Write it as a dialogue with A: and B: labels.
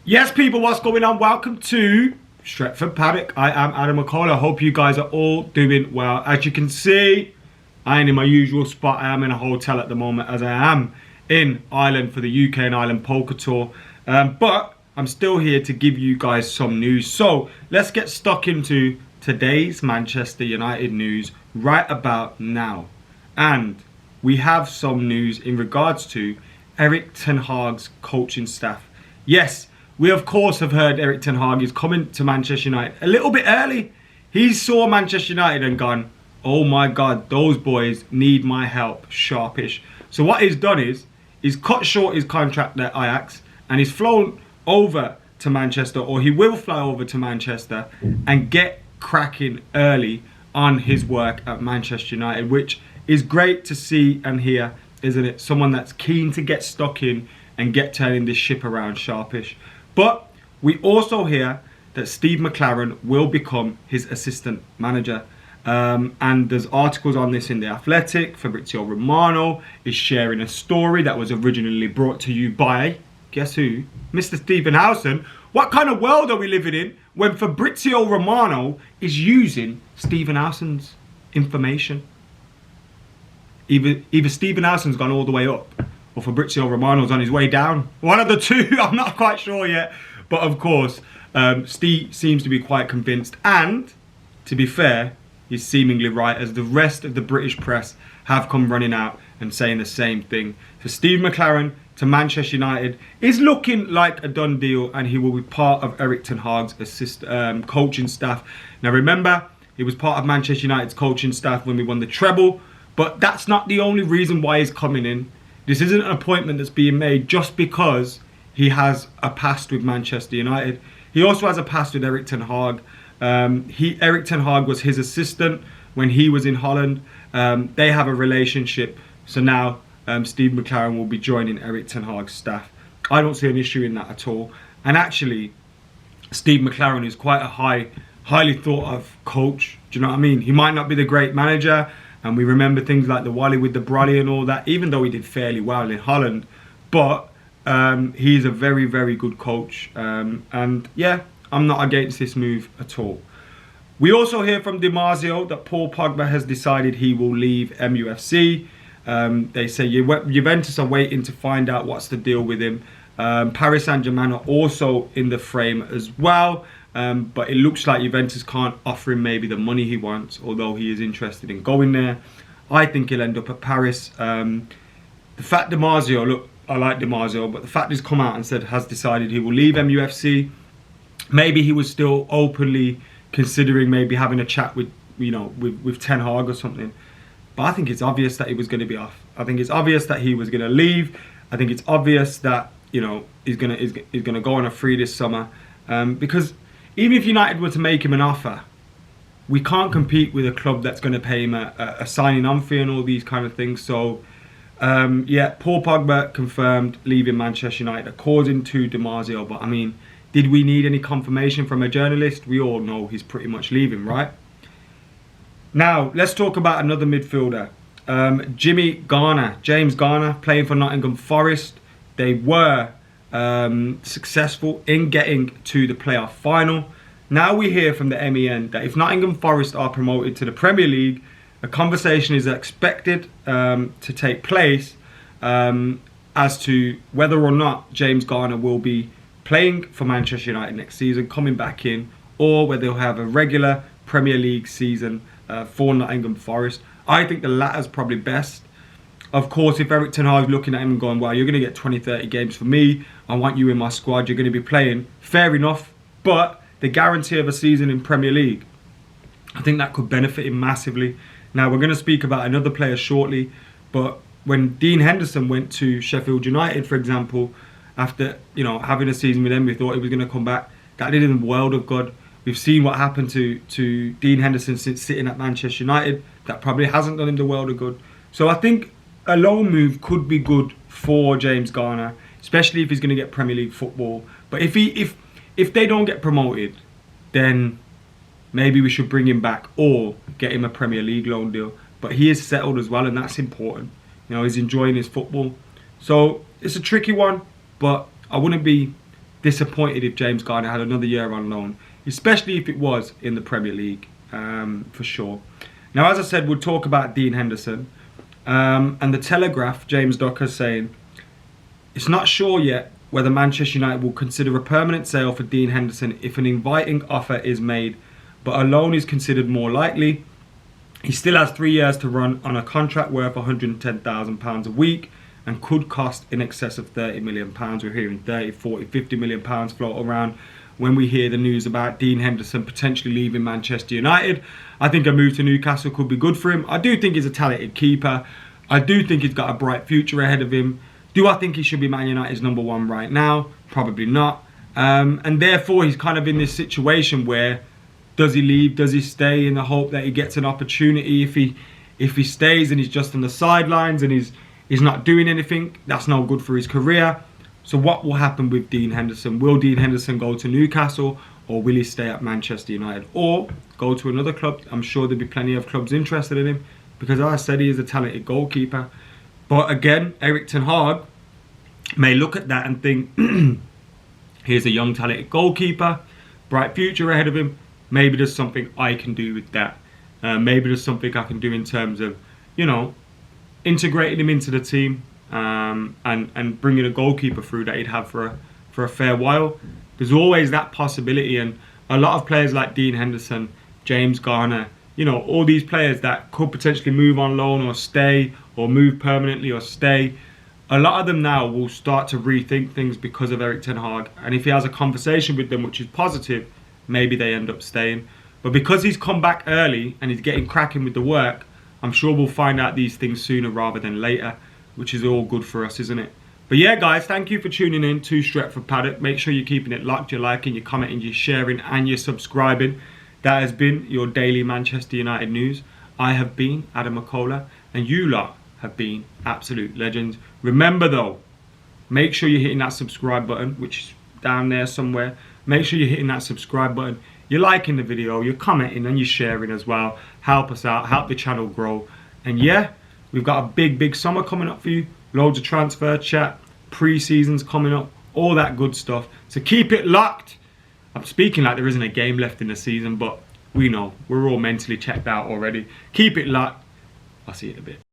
A: Yes, people, what's going on? Welcome to Stretford Paddock. I am Adam McCall. I hope you guys are all doing well. As you can see, I ain't in my usual spot. I am in a hotel at the moment, as I am in Ireland for the UK and Ireland Poker Tour. But I'm still here to give you guys some news. So let's get stuck into today's Manchester United news right about now. And we have some news in regards to Erik ten Hag's coaching staff. Yes, we of course have heard Erik ten Hag is coming to Manchester United a little bit early. He saw Manchester United and gone, oh my God, those boys need my help, sharpish. So what he's done is, he's cut short his contract at Ajax and he's flown over to Manchester, or he will fly over to Manchester and get cracking early on his work at Manchester United, which is great to see and hear, isn't it? Someone that's keen to get stuck in and get turning this ship around sharpish. But we also hear that Steve McLaren will become his assistant manager. And there's articles on this in The Athletic. Fabrizio Romano is sharing a story that was originally brought to you by, guess who? Mr. Stephen Howson. What kind of world are we living in when Fabrizio Romano is using Stephen Howson's information? Either Stephen Howson's gone all the way up, or Fabrizio Romano's on his way down. One of the two, I'm not quite sure yet. But of course, Steve seems to be quite convinced. And, to be fair, he's seemingly right, as the rest of the British press have come running out and saying the same thing. So Steve McLaren to Manchester United is looking like a done deal, and he will be part of Erik ten Hag's coaching staff. Now remember, he was part of Manchester United's coaching staff when we won the treble. But that's not the only reason why he's coming in. This isn't an appointment that's being made just because he has a past with Manchester United. He also has a past with Erik ten Hag. Erik ten Hag was his assistant when he was in Holland. They have a relationship. So now Steve McLaren will be joining Erik ten Hag's staff. I don't see an issue in that at all. And actually, Steve McLaren is quite a highly thought of coach. Do you know what I mean? He might not be the great manager. And we remember things like the Wally with the Brolly and all that, even though he did fairly well in Holland. But he's a very, very good coach. And yeah, I'm not against this move at all. We also hear from Di Marzio that Paul Pogba has decided he will leave MUFC. They say Juventus are waiting to find out what's the deal with him. Paris Saint-Germain are also in the frame as well. But it looks like Juventus can't offer him maybe the money he wants, although he is interested in going there. I think he'll end up at Paris. The fact Di Marzio, look, I like Di Marzio, but the fact he's come out and said has decided he will leave MUFC. Maybe he was still openly considering maybe having a chat with Ten Hag or something. But I think it's obvious that he was going to be off. I think it's obvious that he was going to leave. I think it's obvious that he's going to go on a free this summer, because even if United were to make him an offer, we can't compete with a club that's going to pay him a signing on fee and all these kind of things. So, yeah, Paul Pogba confirmed leaving Manchester United according to Di Marzio. But I mean, did we need any confirmation from a journalist? We all know he's pretty much leaving, right? Now, let's talk about another midfielder. James Garner, playing for Nottingham Forest. They were successful in getting to the playoff final. Now we hear from the MEN that if Nottingham Forest are promoted to the Premier League, a conversation is expected to take place as to whether or not James Garner will be playing for Manchester United next season, coming back in, or whether he'll have a regular Premier League season for Nottingham Forest. I think the latter's probably best. Of course, if Erik ten Hag is looking at him and going, well, you're going to get 20, 30 games for me. I want you in my squad. You're going to be playing. Fair enough. But the guarantee of a season in Premier League, I think that could benefit him massively. Now, we're going to speak about another player shortly. But when Dean Henderson went to Sheffield United, for example, after having a season with them, we thought he was going to come back. That did him the world of good. We've seen what happened to Dean Henderson since sitting at Manchester United. That probably hasn't done him the world of good. So I think a loan move could be good for James Garner, especially if he's going to get Premier League football. But if they don't get promoted, then maybe we should bring him back or get him a Premier League loan deal. But he is settled as well, and that's important. He's enjoying his football. So it's a tricky one, but I wouldn't be disappointed if James Garner had another year on loan, especially if it was in the Premier League, for sure. Now, as I said, we'll talk about Dean Henderson. And the Telegraph, James Ducker, saying, it's not sure yet whether Manchester United will consider a permanent sale for Dean Henderson if an inviting offer is made, but a loan is considered more likely. He still has 3 years to run on a contract worth £110,000 a week and could cost in excess of £30 million. We're hearing 30, 40, 50 million pounds float around when we hear the news about Dean Henderson potentially leaving Manchester United. I think a move to Newcastle could be good for him. I do think he's a talented keeper. I do think he's got a bright future ahead of him. Do I think he should be Man United's number one right now? Probably not. And therefore, he's kind of in this situation where, does he leave? Does he stay in the hope that he gets an opportunity? If he stays and he's just on the sidelines and he's not doing anything, that's no good for his career. So what will happen with Dean Henderson? Will Dean Henderson go to Newcastle, or will he stay at Manchester United, or go to another club? I'm sure there'll be plenty of clubs interested in him, because as I said, he is a talented goalkeeper. But again, Erik ten Hag may look at that and think, here's a young talented goalkeeper, bright future ahead of him. Maybe there's something I can do with that. Maybe there's something I can do in terms of, integrating him into the team, and bringing a goalkeeper through that he'd have for a fair while. There's always that possibility, and a lot of players like Dean Henderson, James Garner, all these players that could potentially move on loan or stay, or move permanently or stay, a lot of them now will start to rethink things because of Erik ten Hag. And if he has a conversation with them which is positive, maybe they end up staying. But because he's come back early and he's getting cracking with the work, I'm sure we'll find out these things sooner rather than later, which is all good for us, isn't it? But yeah, guys, thank you for tuning in to Stretford Paddock. Make sure you're keeping it locked, you're liking, you're commenting, you're sharing, and you're subscribing. That has been your daily Manchester United news. I have been Adam McCullough, and you lot have been absolute legends. Remember though, make sure you're hitting that subscribe button, which is down there somewhere. Make sure you're hitting that subscribe button. You're liking the video, you're commenting, and you're sharing as well. Help us out, help the channel grow. And yeah, we've got a big summer coming up for you. Loads of transfer chat, pre-seasons coming up, all that good stuff. So keep it locked. I'm speaking like there isn't a game left in the season, but we know. We're all mentally checked out already. Keep it locked. I'll see you in a bit.